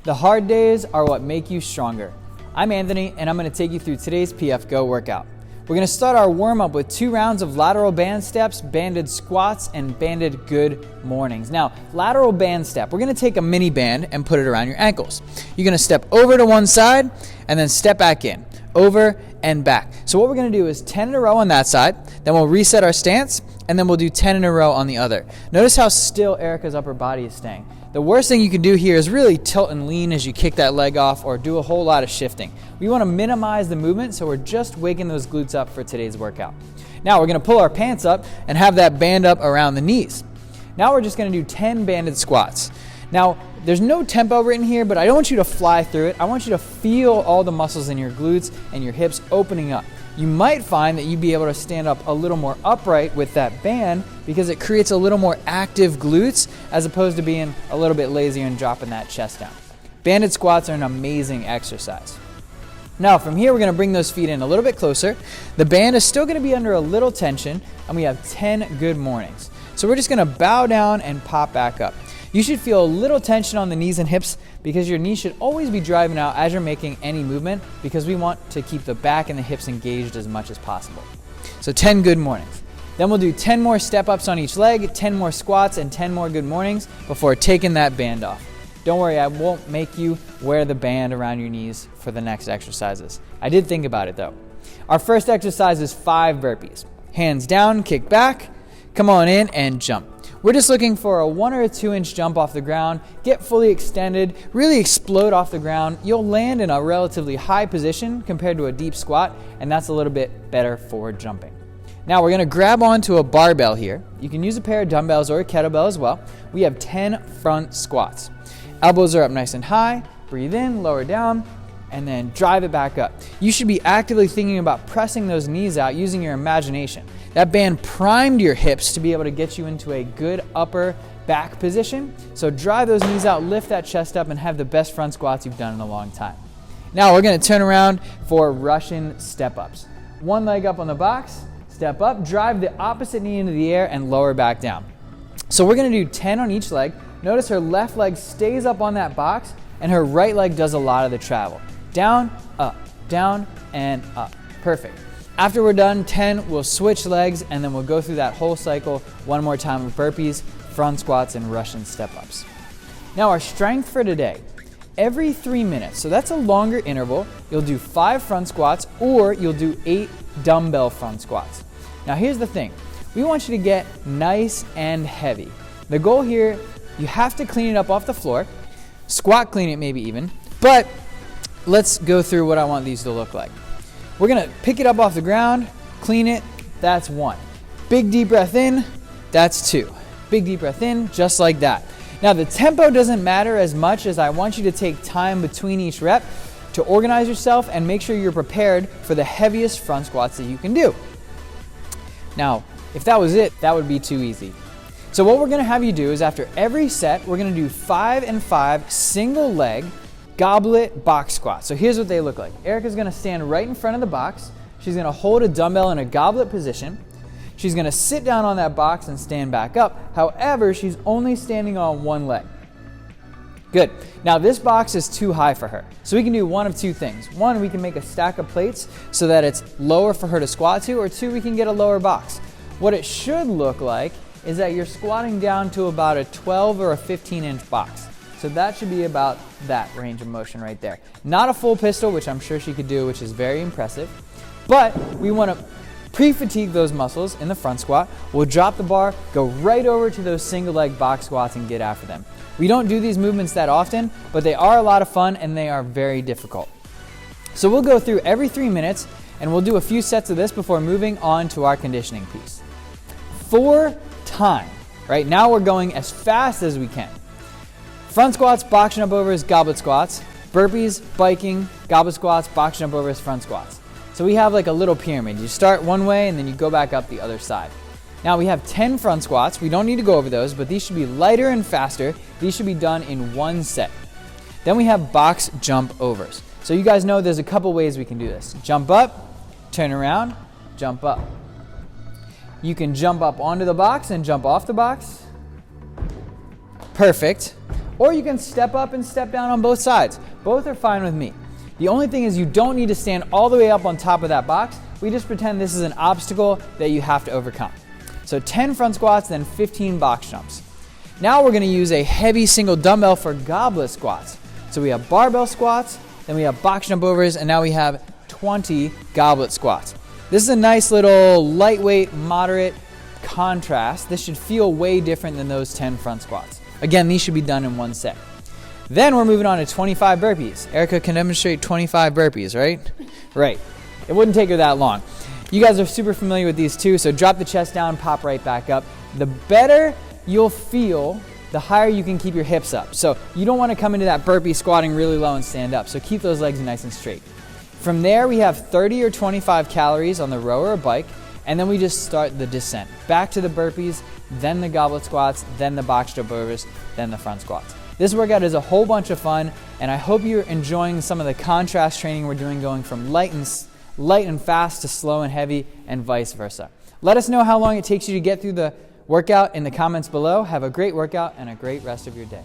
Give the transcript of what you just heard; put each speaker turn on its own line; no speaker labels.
The hard days are what make you stronger. I'm Anthony, and I'm going to take you through today's PF Go workout. We're going to start our warm-up with 2 rounds of lateral band steps, banded squats, and banded good mornings. Now, lateral band step, we're going to take a mini band and put it around your ankles. You're going to step over to one side and then step back in, over and back. So what we're going to do is 10 in a row on that side, then we'll reset our stance, and then we'll do 10 in a row on the other. Notice how still Erica's upper body is staying. The worst thing you can do here is really tilt and lean as you kick that leg off or do a whole lot of shifting. We want to minimize the movement, so we're just waking those glutes up for today's workout. Now we're going to pull our pants up and have that band up around the knees. Now we're just going to do 10 banded squats. Now, there's no tempo written here, but I don't want you to fly through it. I want you to feel all the muscles in your glutes and your hips opening up. You might find that you'd be able to stand up a little more upright with that band because it creates a little more active glutes as opposed to being a little bit lazier and dropping that chest down. Banded squats are an amazing exercise. Now from here, we're going to bring those feet in a little bit closer. The band is still going to be under a little tension, and we have 10 good mornings. So we're just going to bow down and pop back up. You should feel a little tension on the knees and hips because your knees should always be driving out as you're making any movement because we want to keep the back and the hips engaged as much as possible. So 10 good mornings. Then we'll do 10 more step-ups on each leg, 10 more squats, and 10 more good mornings before taking that band off. Don't worry, I won't make you wear the band around your knees for the next exercises. I did think about it though. Our first exercise is 5 burpees. Hands down, kick back, come on in and jump. We're just looking for a 1 or 2 inch jump off the ground, get fully extended, really explode off the ground. You'll land in a relatively high position compared to a deep squat, and that's a little bit better for jumping. Now we're gonna grab onto a barbell here. You can use a pair of dumbbells or a kettlebell as well. We have 10 front squats. Elbows are up nice and high, breathe in, lower down, and then drive it back up. You should be actively thinking about pressing those knees out using your imagination. That band primed your hips to be able to get you into a good upper back position. So drive those knees out, lift that chest up, and have the best front squats you've done in a long time. Now we're gonna turn around for Russian step-ups. One leg up on the box, step up, drive the opposite knee into the air, and lower back down. So we're gonna do 10 on each leg. Notice her left leg stays up on that box, and her right leg does a lot of the travel. Down, and up. Perfect. After we're done 10, we'll switch legs, and then we'll go through that whole cycle one more time with burpees, front squats, and Russian step-ups. Now our strength for today, every 3 minutes, so that's a longer interval, you'll do 5 front squats or you'll do 8 dumbbell front squats. Now here's the thing, we want you to get nice and heavy. The goal here, you have to clean it up off the floor, squat clean it maybe even, but let's go through what I want these to look like. We're gonna pick it up off the ground, clean it, that's 1. Big deep breath in, that's 2. Big deep breath in, just like that. Now the tempo doesn't matter as much as I want you to take time between each rep to organize yourself and make sure you're prepared for the heaviest front squats that you can do. Now, if that was it, that would be too easy. So what we're gonna have you do is after every set, we're gonna do 5 and 5 single leg goblet box squats. So here's what they look like. Erica's gonna stand right in front of the box. She's gonna hold a dumbbell in a goblet position. She's gonna sit down on that box and stand back up. However, she's only standing on one leg. Good. Now this box is too high for her. So we can do one of 2 things. 1, we can make a stack of plates so that it's lower for her to squat to, or 2, we can get a lower box. What it should look like is that you're squatting down to about a 12 or a 15-inch box. So that should be about that range of motion right there. Not a full pistol, which I'm sure she could do, which is very impressive. But we want to pre-fatigue those muscles in the front squat. We'll drop the bar, go right over to those single leg box squats and get after them. We don't do these movements that often, but they are a lot of fun and they are very difficult. So we'll go through every 3 minutes and we'll do a few sets of this before moving on to our conditioning piece. For time, right? Now we're going as fast as we can. Front squats, box jump overs, goblet squats. Burpees, biking, goblet squats, box jump overs, front squats. So we have like a little pyramid. You start one way and then you go back up the other side. Now we have 10 front squats. We don't need to go over those, but these should be lighter and faster. These should be done in one set. Then we have box jump overs. So you guys know there's a couple ways we can do this. Jump up, turn around, jump up. You can jump up onto the box and jump off the box. Perfect. Or you can step up and step down on both sides. Both are fine with me. The only thing is you don't need to stand all the way up on top of that box. We just pretend this is an obstacle that you have to overcome. So 10 front squats, then 15 box jumps. Now we're gonna use a heavy single dumbbell for goblet squats. So we have barbell squats, then we have box jump overs, and now we have 20 goblet squats. This is a nice little lightweight, moderate contrast. This should feel way different than those 10 front squats. Again, these should be done in one set. Then we're moving on to 25 burpees. Erica can demonstrate 25 burpees, right? Right. It wouldn't take her that long. You guys are super familiar with these too, so drop the chest down, pop right back up. The better you'll feel, the higher you can keep your hips up. So you don't want to come into that burpee squatting really low and stand up, so keep those legs nice and straight. From there, we have 30 or 25 calories on the row or bike, and then we just start the descent. Back to the burpees, then the goblet squats, then the box jump overs, then the front squats. This workout is a whole bunch of fun, and I hope you're enjoying some of the contrast training we're doing, going from light and fast to slow and heavy, and vice versa. Let us know how long it takes you to get through the workout in the comments below. Have a great workout and a great rest of your day.